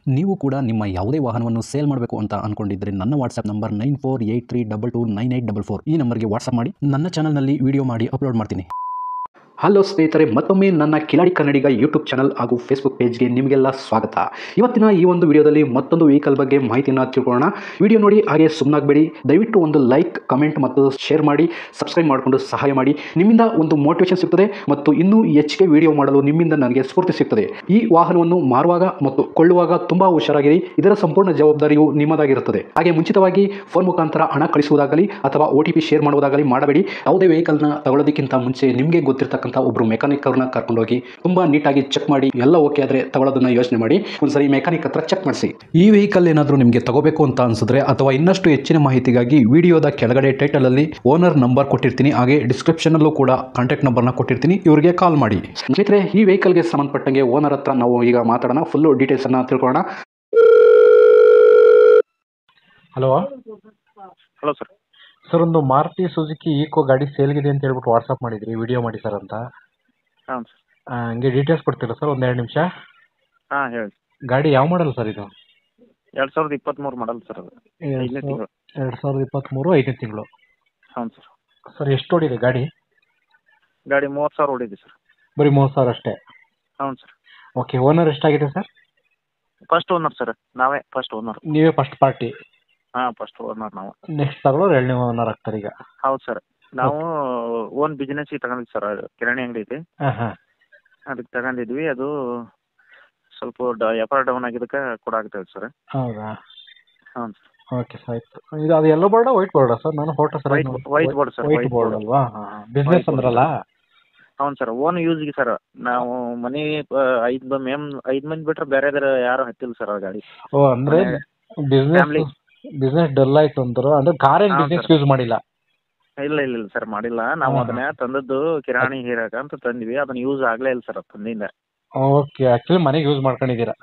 ನೀವು ಕೂಡ ನಿಮ್ಮ ಯಾವುದೇ ವಾಹನವನ್ನು ಸೇಲ್ ಮಾಡಬೇಕು ಅಂತ ಅನ್ಕೊಂಡಿದ್ರೆ ನನ್ನ ವಾಟ್ಸ್ಆಪ್ ನಂಬರ್ 9483229844 ಈ ನಂಬರ್ಗೆ ವಾಟ್ಸ್ಆಪ್ ಮಾಡಿ. ನನ್ನ ಚಾನಲ್ನಲ್ಲಿ ವಿಡಿಯೋ ಮಾಡಿ ಅಪ್ಲೋಡ್ ಮಾಡ್ತೀನಿ. ಹಲೋ ಸ್ನೇಹಿತರೆ, ಮತ್ತೊಮ್ಮೆ ನನ್ನ ಕಿಲಾಡಿ ಕನ್ನಡಿಗ ಯೂಟ್ಯೂಬ್ ಚಾನಲ್ ಹಾಗೂ ಫೇಸ್ಬುಕ್ ಪೇಜ್ಗೆ ನಿಮಗೆಲ್ಲ ಸ್ವಾಗತ. ಇವತ್ತಿನ ಈ ಒಂದು ವಿಡಿಯೋದಲ್ಲಿ ಮತ್ತೊಂದು ವೆಹಿಕಲ್ ಬಗ್ಗೆ ಮಾಹಿತಿಯನ್ನು ತಿಳ್ಕೊಳ್ಳೋಣ. ವಿಡಿಯೋ ನೋಡಿ ಹಾಗೆ ಸುಮ್ಮನಾಗಬೇಡಿ. ದಯವಿಟ್ಟು ಒಂದು ಲೈಕ್, ಕಮೆಂಟ್ ಮತ್ತು ಶೇರ್ ಮಾಡಿ, ಸಬ್ಸ್ಕ್ರೈಬ್ ಮಾಡಿಕೊಂಡು ಸಹಾಯ ಮಾಡಿ. ನಿಮ್ಮಿಂದ ಒಂದು ಮೋಟಿವೇಶನ್ ಸಿಗ್ತದೆ ಮತ್ತು ಇನ್ನೂ ಹೆಚ್ಚಿಗೆ ವಿಡಿಯೋ ಮಾಡಲು ನಿಮ್ಮಿಂದ ನನಗೆ ಸ್ಫೂರ್ತಿ ಸಿಗ್ತದೆ. ಈ ವಾಹನವನ್ನು ಮಾರುವಾಗ ಮತ್ತು ಕೊಳ್ಳುವಾಗ ತುಂಬಾ ಹುಷಾರಾಗಿರಿ. ಇದರ ಸಂಪೂರ್ಣ ಜವಾಬ್ದಾರಿಯು ನಿಮ್ಮದಾಗಿರುತ್ತದೆ. ಹಾಗೆ ಮುಂಚಿತವಾಗಿ ಫೋನ್ ಮುಖಾಂತರ ಹಣ ಕಳಿಸುವುದಾಗಲಿ ಅಥವಾ OTP ಶೇರ್ ಮಾಡುವುದಾಗಲಿ ಮಾಡಬೇಡಿ. ಯಾವುದೇ ವೆಹಿಕಲ್ನ ತಗೊಳ್ಳೋದಕ್ಕಿಂತ ಮುಂಚೆ ನಿಮಗೆ ಗೊತ್ತಿರತಕ್ಕಂಥ ಒಬ್ರು ಮೆಕ್ಯಾನಿಕ್ ಅವ್ರನ್ನ ಕರ್ಕೊಂಡೋಗಿ ತುಂಬಾ ನೀಟಾಗಿ ಚೆಕ್ ಮಾಡಿ, ಎಲ್ಲ ಓಕೆ ಆದ್ರೆ ತಗೊಳ್ಳೋದನ್ನ ಯೋಚನೆ ಮಾಡಿ. ಒಂದ್ಸರಿ ಮೆಕ್ಯಾನಿಕ್ ಹತ್ರ ಚೆಕ್ ಮಾಡಿಸಿ. ಈ ವೆಹಿಕಲ್ ಏನಾದರೂ ನಿಮಗೆ ತಗೋಬೇಕು ಅಂತ ಅನ್ಸಿದ್ರೆ ಅಥವಾ ಇನ್ನಷ್ಟು ಹೆಚ್ಚಿನ ಮಾಹಿತಿಗಾಗಿ ವಿಡಿಯೋದ ಕೆಳಗಡೆ ಟೈಟಲ್ ಅಲ್ಲಿ ಓನರ್ ನಂಬರ್ ಕೊಟ್ಟಿರ್ತೀನಿ, ಹಾಗೆ ಡಿಸ್ಕ್ರಿಪ್ಷನ್ ಅಲ್ಲೂ ಕೂಡ ಕಾಂಟ್ಯಾಕ್ಟ್ ನಂಬರ್ನ ಕೊಟ್ಟಿರ್ತೀನಿ, ಇವರಿಗೆ ಕಾಲ್ ಮಾಡಿ. ಸ್ನೇಹಿತರೆ, ಈ ವೆಹಿಕಲ್ಗೆ ಸಂಬಂಧಪಟ್ಟಂಗೆ ಓನರ್ ಹತ್ರ ನಾವು ಈಗ ಮಾತಾಡೋಣ, ಫುಲ್ ಡೀಟೇಲ್ಸ್ ಅನ್ನ ತಿಳ್ಕೊಳ್ಳೋಣ. Hello hello sir. ಸರ್, ಒಂದು ಮಾರುತಿ ಸುಜುಕಿ ಈಕೋ ಗಾಡಿ ಸೇಲ್ಗಿದೆ ಅಂತ ಹೇಳ್ಬಿಟ್ಟು ವಾಟ್ಸಪ್ ಮಾಡಿದ್ರಿ, ವಿಡಿಯೋ ಮಾಡಿ ಸರ್ ಅಂತ. ಹಾಂ ಸರ್. ಹಂಗೆ ಡೀಟೇಲ್ಸ್ ಕೊಡ್ತೀರಾ ಸರ್? ಒಂದೆರಡು ನಿಮಿಷ. ಹಾಂ ಹೇಳಿ. ಗಾಡಿ ಯಾವ ಮಾಡಲ್ ಸರ್ ಇದು? 2023 ಮಾಡಲ್ ಸರ್ ಅದು. 5ನೇ ತಿಂಗಳು. 2023 5ನೇ ತಿಂಗಳು. ಹೌದು ಸರ್. ಸರ್, ಎಷ್ಟು ಓಡಿದೆ ಗಾಡಿ? ಗಾಡಿ 30,000 ಓಡಿದೆ ಸರ್. ಬರೀ 30,000 ಅಷ್ಟೇ? ಹೌದು ಸರ್. ಓಕೆ. ಓನರ್ ಎಷ್ಟಾಗಿದೆ ಸರ್? ಫಸ್ಟ್ ಓನರ್ ಸರ್, ನಾವೇ ಫಸ್ಟ್ ಓನರ್. ನೀವೇ ಫಸ್ಟ್ ಪಾರ್ಟಿ? ಹಾಂ, ಫಸ್ಟ್ ಓನರ್ ನಾವು. ನೆಕ್ಸ್ಟ್ ತಗೊಳ್ಳೋರು ಎರಡನೇ ಓನರ್ ಆಗ್ತಾರೆ ಈಗ? ಹೌದು ಸರ್. ನಾವು ಓನ್ ಬಿಸ್ನೆಸ್ಗೆ ತಗೊಂಡಿದ್ವಿ ಸರ್. ಅದು ಕಿರಾಣಿ ಅಂಗಡಿ ಐತಿ, ಹಾಂ ಹಾಂ. ಅದಕ್ಕೆ ತಗೊಂಡಿದ್ವಿ. ಅದು ಸ್ವಲ್ಪ ವ್ಯಾಪಾರ ಡೌನ್ ಆಗಿದ್ದಕ್ಕೆ ಕೊಡಾಗ್ತದೆ ಸರ್. ಹೌದಾ? ಹೌದು ಸರ್. ಓಕೆ ಸರ್, ಆಯ್ತು. ಇದು ಅದು ಯೆಲ್ಲೋ ಬೋರ್ಡಾ ವೈಟ್ ಬೋರ್ಡಾ ಸರ್? ನಾನು photo sir white board sir. White board ಅಲ್ವಾ? ಹಾಂ. ಬಿಸ್ನೆಸ್ ಅಂದ್ರಲ್ಲ? ಹೌದು ಸರ್, ಓನ್ ಯೂಸ್ಗೆ ಸರ್. ನಾವು ಮನೆ 5 ಮಂದಿ ಬಿಟ್ರೆ ಬೇರೆ ಯಾರು ಹತ್ತಿಲ್ಲ ಸರ್ ಆ ಗಾಡಿ. ಓ, ಅಂದ್ರೆ ಬಿಸ್ನೆಸ್ ಡಲ್ ಆಯ್ತು ಅಂತಾರ ಅಂದ್ರೆ ಕಾರ್ ಏನ್ ಬಿಸ್ನೆಸ್ ಯೂಸ್ ಮಾಡಿಲ್ಲ? ಇಲ್ಲ ಸರ್, ಮಾಡಿಲ್ಲ. ನಾವು ಅದನ್ನ ತಂದದ್ದು ಕಿರಾಣಿ ಹೀರಾಕ ಅಂತ ತಂದ್ವಿ. ಅದನ್ನ ಯೂಸ್ ಆಗ್ಲೇ ಇಲ್ಲ ಸರ್ ತಂದಿಂದ. ಓಕೆ. ಆಕ್ಚುಲಿ ಮನೆಗೆ ಯೂಸ್ ಮಾಡ್ಕೊಂಡಿದ್ದೀರಾ?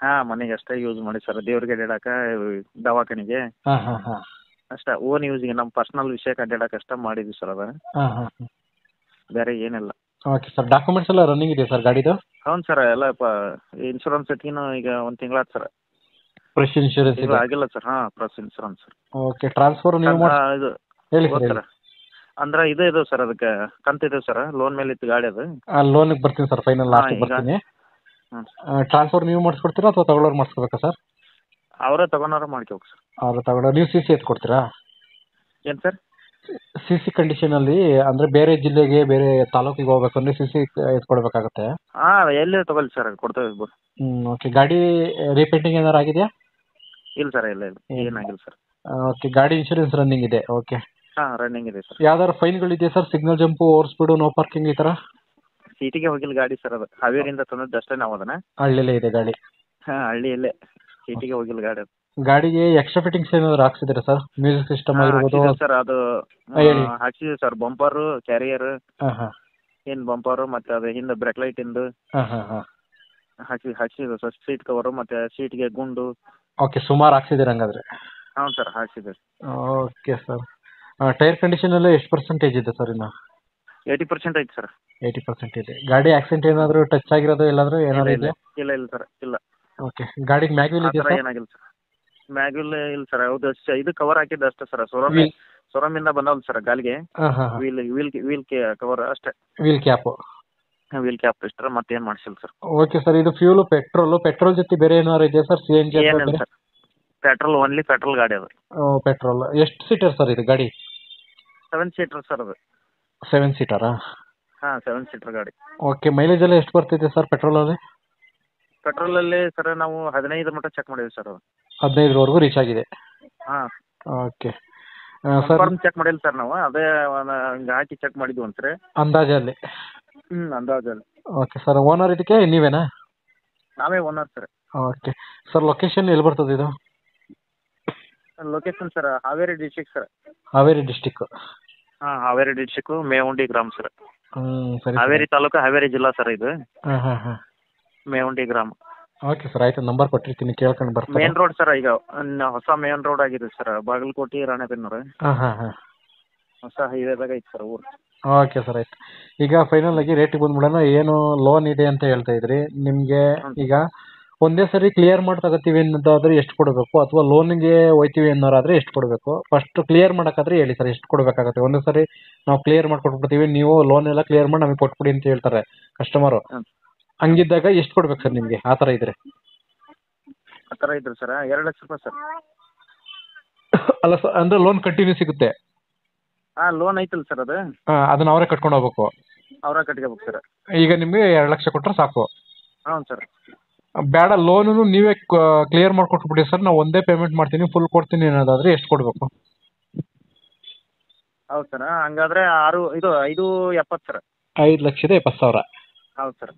ಹಾ, ಮನೆಗೆ ಅಷ್ಟೇ ಯೂಸ್ ಮಾಡಿ ಸರ್. ದೇವ್ರಿಗೆ ಅಡ್ಡಾಡಕ, ದವಾಖಾನಿಗೆ ಅಷ್ಟ. ಓನ್ ಯೂಸ್ಗೆ ನಮ್ಮ ಪರ್ಸನಲ್ ವಿಷಯಕ್ಕೆ ಅಡ್ಡಾಡಕ ಅಷ್ಟ ಮಾಡಿದ್ವಿ ಸರ್. ಅದ ಬೇರೆ ಏನಿಲ್ಲ. Okay sir. ಡಾಕ್ಯುಮೆಂಟ್ಸ್ ಎಲ್ಲ ರನ್ನಿಂಗ್ ಇದೆ ಸರ್ ಗಾಡಿದು? ಹೌದು ಸರ್. ಎಲ್ಲ ಇನ್ಶೂರೆನ್ಸ್ ಎತ್ಕಿನ ಈಗ 1 ತಿಂಗಳಾಯ್ತು ಸರ್. ಫ್ರೆಶ್ ಇನ್ಶೂರೆನ್ಸ್ ಇದೆ? ಆಗಿಲ್ಲ ಸರ್. ಹಾ, plus insurance sir. Okay. Transfer ನೀವು ಇದು ಹೇಳಿ ಸರ್. ಅಂದ್ರೆ ಇದು ಸರ್, ಅದಕ್ಕೆ ಕಂತಿದೆ ಸರ್. ಲೋನ್ ಮೇಲೆ ಇತ್ತು ಗಾಡಿ ಅದು. ಲೋನ್ಗೆ ಬರ್ತೀನಿ ಸರ್, ಫೈನಲ್ ಲಾಸ್ಟ್ ಬರ್ತೀನಿ. ಟ್ರಾನ್ಸ್ಫರ್ ನೀವು ಮಾಡಿಸ್ಕೊಡ್ತೀರಾ ಅಥವಾ ತಗೊಳ್ಳೋರು ಮಾಡಿಸ್ಕೋಬೇಕಾ ಸರ್? ಅವರೇ ತಗೊಂಡವ್ರ ಮಾಡ್ಕೋಬೇಕು ಸರ್. ಅವ್ರು ತಗೊಂಡವ್ರು. ನೀವು CC ಎತ್ತು ಕೊಡ್ತೀರಾ? ಏನು ಸರ್? CC ಕಂಡೀಷನ್ ಅಲ್ಲಿ ಅಂದ್ರೆ ಬೇರೆ ಜಿಲ್ಲೆಗೆ, ಬೇರೆ ತಾಲೂಕಿಗೆ ಹೋಗ್ಬೇಕಂದ್ರೆ CC ಎತ್ತು ಕೊಡ್ಬೇಕಾಗತ್ತೆ? ಹಾಂ, ಎಲ್ಲಿ ತಗೊಳ್ಳಿ ಸರ್, ಕೊಡ್ತೇವೆ. ಓಕೆ. ಗಾಡಿ ರೀಪೇಂಟಿಂಗ್ ಏನಾರು ಆಗಿದೆಯಾ? ಇಲ್ಲ ಸರ್, ಇಲ್ಲ ಏನಾಗಿಲ್ಲ ಸರ್. ಓಕೆ. ಗಾಡಿ ಇನ್ಶೂರೆನ್ಸ್ ರನ್ನಿಂಗ್ ಇದೆ? ಓಕೆ. ಹಾಂ, ರನ್ನಿಂಗ್ ಇದೆ ಸರ್. ಯಾವ್ದಾದ್ರು ಫೈನ್ಗಳಿದೆಯಾ sir? Signal jump, over speed, no parking ಈ ಥರ? ಸಿಟಿಗೆ ಹೋಗಿಲ್ಲ ಗಾಡಿ ಸರ್. ಅದು ಹಾವೇರಿಯಿಂದ ತಂದದ್ದು ಅಷ್ಟೇ ನಾವು ಅದನ್ನ. ಹಳ್ಳಿಲೇ ಇದೆ ಗಾಡಿ? ಹಾಂ, ಹಳ್ಳಿಯಲ್ಲೇ. ಸಿಟಿಗೆ ಹೋಗಿಲ್ಲ ಗಾಡಿ ಅದು. ಗಾಡಿಗೆ ಎಕ್ಸ್ಟ್ರಾ ಫಿಟ್ಟಿಂಗ್ಸ್ ಏನಾದ್ರು ಹಾಕ್ಸಿದ್ರೆ ಸರ್? ಮ್ಯೂಸಿಕ್ ಸಿಸ್ಟಮ್ ಆಗಿರ್ಬೋದು? ಸರ್, ಅದು ಹಾಕ್ಸಿದ್ವಿ ಸರ್. ಬಂಪರು, ಕ್ಯಾರಿಯರ್, ಹಿಂದ್ ಬಂಪರು, ಮತ್ತೆ ಅದು ಹಿಂದೆ ಬ್ರೇಕ್ ಲೈಟ್ ಇಂದು ಹಾಕ್ಸಿದ್ವಿ ಸರ್. ಸೀಟ್ ಕವರು ಮತ್ತೆ ಸೀಟ್ಗೆ ಗುಂಡು. ಓಕೆ. ಸುಮಾರು ಹಾಕ್ಸಿದ್ದೀರ ಹಂಗಾದ್ರೆ? ಹೌದು ಸರ್, ಹಾಕ್ಸಿದ್ವಿ. Okay sir. ಟೈರ್ ಕಂಡೀಷನ್ ಎಲ್ಲ ಎಷ್ಟು ಪರ್ಸೆಂಟೇಜ್ ಇದೆ ಸರ್ ಇನ್ನು? 80% ಐತೆ ಸರ್. 80% ಇದೆ. ಗಾಡಿ ಆಕ್ಸಿಡೆಂಟ್ ಏನಾದರೂ ಟಚ್ ಆಗಿರೋದು ಎಲ್ಲಾದ್ರೂ ಏನಾದ್ರು ಇದೆ? ಇಲ್ಲ ಸರ್, ಇಲ್ಲ. ಓಕೆ. ಗಾಡಿಗೆ ಮ್ಯಾಗ್ವಿಲ್ ಇದೆ ಸರ್? ಏನಾಗಿಲ್ಲ ಸರ್. ಮ್ಯಾಗ್ವಿಲ್ ಇಲ್ಲ ಸರ್. ಹೌದು, ಇದು ಕವರ್ ಹಾಕಿದ್ದು ಅಷ್ಟೇ ಸರ್. ಸೊರಮಿಂದ ಬಂದವಲ್ಲ ಸರ್ ಗಾಲಿಗೆ. ವೀಲ್ ಕವರ್ ಅಷ್ಟೇ. Wheel cap? ವೀಲ್ ಕ್ಯಾಪ್ ಇಷ್ಟರ ಮತ್ತೇನು ಮಾಡಿಸಿಲ್ಲ ಸರ್. Okay sir. ಇದು ಫ್ಯೂಲ್ ಪೆಟ್ರೋಲ್ ಜೊತೆ ಬೇರೆ ಏನಾದ್ರು ಇದೆಯಾ ಸರ್? CNG? ಏನಿಲ್ಲ ಸರ್, ಪೆಟ್ರೋಲ್, ಓನ್ಲಿ ಪೆಟ್ರೋಲ್ ಗಾಡಿ ಅದು. ಪೆಟ್ರೋಲ್. ಎಷ್ಟು ಸೀಟರ್ ಸರ್ ಇದು ಗಾಡಿ? 7 ಸೀಟರ್ ಸರ್ ಅದು. 7 ಸೀಟರಾ? ಹಾಂ, 7 ಸೀಟರ್ ಗಾಡಿ. ಓಕೆ. ಮೈಲೇಜ್ ಎಲ್ಲ ಎಷ್ಟು ಬರ್ತಿದೆ ಸರ್ ಪೆಟ್ರೋಲಲ್ಲಿ? ಪೆಟ್ರೋಲಲ್ಲಿ ಸರ್ ನಾವು 15 ಮಟ್ಟ ಚೆಕ್ ಮಾಡಿದ್ವಿ ಸರ್. ಅದು 15ವರೆಗೂ ರೀಚ್ ಆಗಿದೆ? ಹಾಂ. ಓಕೆ ಸರ್, ಚೆಕ್ ಮಾಡಿಲ್ಲ ಸರ್ ನಾವು. ಅದೇ ಹಂಗೆ ಹಾಕಿ ಚೆಕ್ ಮಾಡಿದ್ವಿ ಒಂದ್ಸರಿ ಅಂದಾಜಲ್ಲಿ? ಅಂದಾಜಲ್ಲಿ. Okay sir. ಓನರ್ ಇದಕ್ಕೆ ನೀವೇನಾ? ನಾವೇ owner sir. Okay sir. Location ಎಲ್ಲಿ ಬರ್ತದೆ ಇದು? Location sir, Haveri district sir. Haveri district? ಹಾಂ, ಹಾವೇರಿ ಡಿಸ್ಟಿಕ್, ಮೇವುಂಡಿ ಗ್ರಾಮ ಸರ್. ಸರಿ. ಹಾವೇರಿ ತಾಲೂಕು, ಹಾವೇರಿ ಜಿಲ್ಲಾ ಸರ್ ಇದು. ಹಾಂ. ಮೇವುಂಡಿ ಗ್ರಾಮ. ಓಕೆ ಸರ್, ಆಯ್ತು. ನಂಬರ್ ಕೊಟ್ಟಿರ್ತೀನಿ, ಕೇಳ್ಕೊಂಡು ಬರ್ತೀನಿ. ಮೇನ್ ರೋಡ್ ಸರ್, ಈಗ ಹೊಸ ಮೇನ್ ರೋಡ್ ಆಗಿದೆ ಸರ್. ಬಾಗಲಕೋಟೆ, ರಾಣೆಬೆನ್ನೂರು ಹೊಸ ಹೈವೇದಾಗ ಐತೆ ಸರ್ ಊರು. ಓಕೆ ಸರ್, ಆಯ್ತು. ಈಗ ಫೈನಲ್ ಆಗಿ ರೇಟಿಗೆ ಬಂದ್ಬಿಡೋಣ. ಏನು ಲೋನ್ ಇದೆ ಅಂತ ಹೇಳ್ತಾ ಇದ್ರಿ ನಿಮಗೆ? ಈಗ ಒಂದೇ ಸರಿ ಕ್ಲಿಯರ್ ಮಾಡಿ ತಗೋತೀವಿ ಅನ್ನೋದಾದ್ರೆ ಎಷ್ಟು ಕೊಡಬೇಕು, ಅಥವಾ ಲೋನ್ಗೆ ಹೋಯ್ತೀವಿ ಅನ್ನೋರಾದ್ರೆ ಎಷ್ಟು ಕೊಡಬೇಕು? ಫಸ್ಟ್ ಕ್ಲಿಯರ್ ಮಾಡೋಕ್ಕಾದ್ರೆ ಹೇಳಿ ಸರ್, ಎಷ್ಟು ಕೊಡಬೇಕಾಗುತ್ತೆ? ಒಂದೇ ಸರಿ ನಾವು ಕ್ಲಿಯರ್ ಮಾಡಿ ಕೊಟ್ಬಿಡ್ತೀವಿ, ನೀವು ಲೋನ್ ಎಲ್ಲ ಕ್ಲಿಯರ್ ಮಾಡಿ ನಮಗೆ ಕೊಟ್ಬಿಡಿ ಅಂತ ಹೇಳ್ತಾರೆ ಕಸ್ಟಮರು. ಹಂಗಿದ್ದಾಗ ಎಷ್ಟು ಕೊಡ್ಬೇಕು ಸರ್ ನಿಮಗೆ ಆ ಥರ ಇದ್ರೆ? ಆ ಥರ ಇದ್ರು ಸರ್ 2 ಲಕ್ಷ ರೂಪಾಯಿ ಸರ್. ಅಲ್ಲ ಸರ್, ಅಂದ್ರೆ ಲೋನ್ ಕಂಟಿನ್ಯೂ ಸಿಗುತ್ತೆ? ಲೋನ್ ಐತಲ್ಲ ಸರ್ ಅದು, ಅದನ್ನ ಅವರೇ ಕಟ್ಕೊಂಡು ಹೋಗ್ಬೇಕು? ಅವರ ಕಟ್ಕೋಬೇಕು ಸರ್. ಈಗ ನಿಮಗೆ 2 ಲಕ್ಷ ಕೊಟ್ಟರೆ ಸಾಕು? ಹ್ಞೂ ಸರ್. ಬೇಡ, ಲೋನು ನೀವೇ ಕ್ಲಿಯರ್ ಮಾಡಿಕೊಟ್ಬಿಡಿ ಸರ್, ನಾವು ಒಂದೇ ಪೇಮೆಂಟ್ ಮಾಡ್ತೀನಿ, ಫುಲ್ ಕೊಡ್ತೀನಿ ಅನ್ನೋದಾದ್ರೆ ಎಷ್ಟು ಕೊಡಬೇಕು? ಹೌದು ಸರ್, ಹಂಗಾದ್ರೆ 5,70,000 ಸರ್. 5,70,000? ಹೌದು ಸರ್.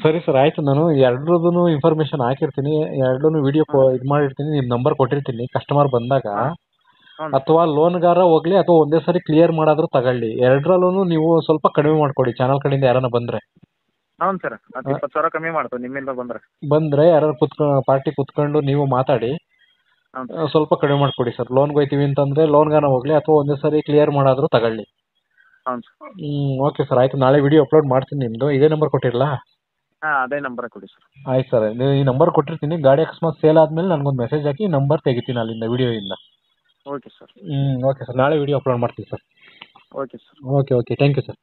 ಸರಿ ಸರ್, ಆಯಿತು. ನಾನು ಎರಡರದ್ದು ಇನ್ಫಾರ್ಮೇಷನ್ ಹಾಕಿರ್ತೀನಿ, ಎರಡೂ ವಿಡಿಯೋ ಇದು ಮಾಡಿರ್ತೀನಿ, ನಿಮ್ಮ ನಂಬರ್ ಕೊಟ್ಟಿರ್ತೀನಿ. ಕಸ್ಟಮರ್ ಬಂದಾಗ ಅಥವಾ ಲೋನ್ಗಾರ ಹೋಗ್ಲಿ ಅಥವಾ ಒಂದೇ ಸರಿ ಕ್ಲಿಯರ್ ಮಾಡಾದ್ರೂ ತಗೊಳ್ಳಿ, ಎರಡರಲ್ಲೂ ನೀವು ಸ್ವಲ್ಪ ಕಡಿಮೆ ಮಾಡಿಕೊಡಿ, ಚಾನಲ್ ಕಡೆಯಿಂದ ಯಾರನ್ನ ಬಂದರೆ. ಹೌದು ಸರ್, 20,000 ಕಮ್ಮಿ ಮಾಡ್ತೀವಿ ನಿಮ್ಮಿಂದ ಬಂದರೆ ಯಾರು ಪಾರ್ಟಿ ಕುತ್ಕೊಂಡು ನೀವು ಮಾತಾಡಿ ಸ್ವಲ್ಪ ಕಡಿಮೆ ಮಾಡಿಕೊಡಿ ಸರ್. ಲೋನ್ಗೆ ಹೋಯ್ತೀವಿ ಅಂತಂದರೆ ಲೋನ್ಗಾನ ಹೋಗ್ಲಿ ಅಥವಾ ಒಂದೇ ಸರಿ ಕ್ಲಿಯರ್ ಮಾಡಾದ್ರೂ ತಗೊಳ್ಳಿ. ಹೌದು ಸರ್. ಓಕೆ ಸರ್, ಆಯಿತು. ನಾಳೆ ವಿಡಿಯೋ ಅಪ್ಲೋಡ್ ಮಾಡ್ತೀನಿ. ನಿಮ್ಮದು ಇದೇ ನಂಬರ್ ಕೊಟ್ಟಿರಲಾ? ಅದೇ ನಂಬರ್ ಕೊಡಿ ಸರ್. ಆಯ್ತು ಸರ್, ಈ ನಂಬರ್ ಕೊಟ್ಟಿರ್ತೀನಿ. ಗಾಡಿ ಅಕಸ್ಮಾತ್ ಸೇಲ್ ಆದಮೇಲೆ ನನಗೊಂದು ಮೆಸೇಜ್ ಹಾಕಿ, ನಂಬರ್ ತೆಗಿತೀನಿ ಅಲ್ಲಿಂದ ವಿಡಿಯೋಯಿಂದ. Okay sir. ಓಕೆ ಸರ್, ನಾಳೆ ವಿಡಿಯೋ ಅಪ್ಲೋಡ್ ಮಾಡ್ತೀನಿ sir. Okay sir. Okay thank you sir.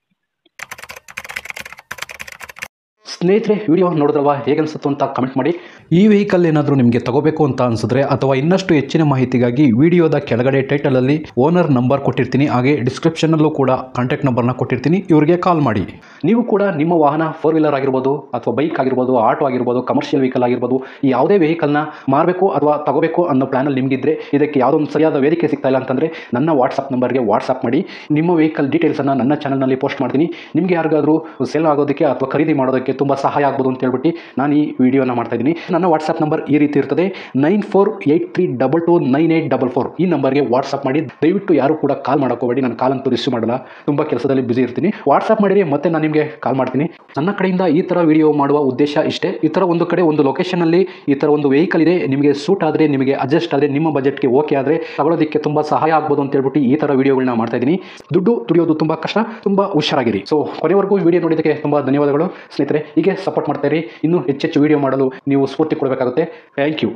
ಸ್ನೇಹಿತರೆ, ವಿಡಿಯೋ ನೋಡಿದ್ರಲ್ವಾ, ಹೇಗೆ ಅನಿಸುತ್ತು ಅಂತ ಕಮೆಂಟ್ ಮಾಡಿ. ಈ ವೆಹಿಕಲ್ ಏನಾದರೂ ನಿಮಗೆ ತಗೋಬೇಕು ಅಂತ ಅನಿಸಿದ್ರೆ ಅಥವಾ ಇನ್ನಷ್ಟು ಹೆಚ್ಚಿನ ಮಾಹಿತಿಗಾಗಿ ವಿಡಿಯೋದ ಕೆಳಗಡೆ ಟೈಟಲಲ್ಲಿ ಓನರ್ ನಂಬರ್ ಕೊಟ್ಟಿರ್ತೀನಿ, ಹಾಗೆ ಡಿಸ್ಕ್ರಿಪ್ಷನಲ್ಲೂ ಕೂಡ ಕಾಂಟ್ಯಾಕ್ಟ್ ನಂಬರ್ನ ಕೊಟ್ಟಿರ್ತೀನಿ, ಇವರಿಗೆ ಕಾಲ್ ಮಾಡಿ. ನೀವು ಕೂಡ ನಿಮ್ಮ ವಾಹನ 4 ವೀಲರ್ ಆಗಿರ್ಬೋದು ಅಥವಾ ಬೈಕ್ ಆಗಿರ್ಬೋದು, ಆಟೋ ಆಗಿರ್ಬೋದು, ಕಮರ್ಷಿಯಲ್ ವೆಹಿಕಲ್ ಆಗಿರ್ಬೋದು, ಈ ಯಾವುದೇ ವೆಹಿಕಲ್ನ ಮಾರಬೇಕು ಅಥವಾ ತಗೋಬೇಕು ಅನ್ನೋ ಪ್ಲಾನಲ್ಲಿ ನಿಮಗಿದ್ರೆ, ಇದಕ್ಕೆ ಯಾವುದೋ ಒಂದು ಸರಿಯಾದ ವೇದಿಕೆ ಸಿಗ್ತಾ ಇಲ್ಲ ಅಂತಂದರೆ ನನ್ನ ವಾಟ್ಸಪ್ ನಂಬರ್ಗೆ ವಾಟ್ಸಪ್ ಮಾಡಿ. ನಿಮ್ಮ ವೆಹಿಕಲ್ ಡೀಟೇಲ್ಸನ್ನು ನನ್ನ ಚಾನಲ್ನಲ್ಲಿ ಪೋಸ್ಟ್ ಮಾಡ್ತೀನಿ. ನಿಮಗೆ ಯಾರಿಗಾದರೂ ಸೇಲ್ ಆಗೋದಕ್ಕೆ ಅಥವಾ ಖರೀದಿ ಮಾಡೋದಕ್ಕೆ ತುಂಬ ಸಹಾಯ ಆಗ್ಬೋದು ಅಂತ ಹೇಳ್ಬಿಟ್ಟು ನಾನು ಈ ವಿಡಿಯೋನ ಮಾಡ್ತಾ ಇದ್ದೀನಿ. ನನ್ನ ವಾಟ್ಸಪ್ ನಂಬರ್ ಈ ರೀತಿ ಇರ್ತದೆ, 9483229844. ಈ ನಂಬರ್ಗೆ ವಾಟ್ಸಪ್ ಮಾಡಿ. ದಯವಿಟ್ಟು ಯಾರು ಕೂಡ ಕಾಲ್ ಮಾಡೋಕೋಬೇಡಿ, ನಾನು ಕಾಲ್ ಅಂತೂ ರಿಸೀವ್ ಮಾಡಲ್ಲ, ತುಂಬ ಕೆಲಸದಲ್ಲಿ ಬಿಸಿ ಇರ್ತೀನಿ. ವಾಟ್ಸಪ್ ಮಾಡಿರಿ, ಮತ್ತೆ ನಾನು ನಿಮಗೆ ಕಾಲ್ ಮಾಡ್ತೀನಿ. ನನ್ನ ಕಡೆಯಿಂದ ಈ ಥರ ವಿಡಿಯೋ ಮಾಡುವ ಉದ್ದೇಶ ಇಷ್ಟೇ. ಈ ಥರ ಒಂದು ಕಡೆ ಒಂದು ಲೊಕೇಶನಲ್ಲಿ ಈ ಥರ ಒಂದು ವೆಹಿಕಲ್ ಇದೆ, ನಿಮಗೆ ಸೂಟ್ ಆದರೆ, ನಿಮಗೆ ಅಡ್ಜಸ್ಟ್ ಆದರೆ, ನಿಮ್ಮ ಬಜೆಟ್ಗೆ ಓಕೆ ಆದರೆ ತಗೊಳ್ಳೋದಕ್ಕೆ ತುಂಬ ಸಹಾಯ ಆಗ್ಬೋದು ಅಂತ ಹೇಳ್ಬಿಟ್ಟು ಈ ಥರ ವಿಡಿಯೋಗಳನ್ನ ಮಾಡ್ತಾ ಇದ್ದೀನಿ. ದುಡ್ಡು ದುಡಿಯೋದು ತುಂಬ ಕಷ್ಟ, ತುಂಬ ಹುಷಾರಾಗಿರಿ. ಸೊ ಕೊನೆವರೆಗೂ ವಿಡಿಯೋ ನೋಡಿದ್ದಕ್ಕೆ ತುಂಬ ಧನ್ಯವಾದಗಳು ಸ್ನೇಹಿತರೆ. ಹೀಗೆ ಸಪೋರ್ಟ್ ಮಾಡ್ತಾ ಇರಿ. ಇನ್ನೂ ಹೆಚ್ಚೆಚ್ಚು ವಿಡಿಯೋ ಮಾಡಲು ನೀವು ಸ್ಫೂರ್ತಿ ಕೊಡಬೇಕಾಗುತ್ತೆ. Thank you.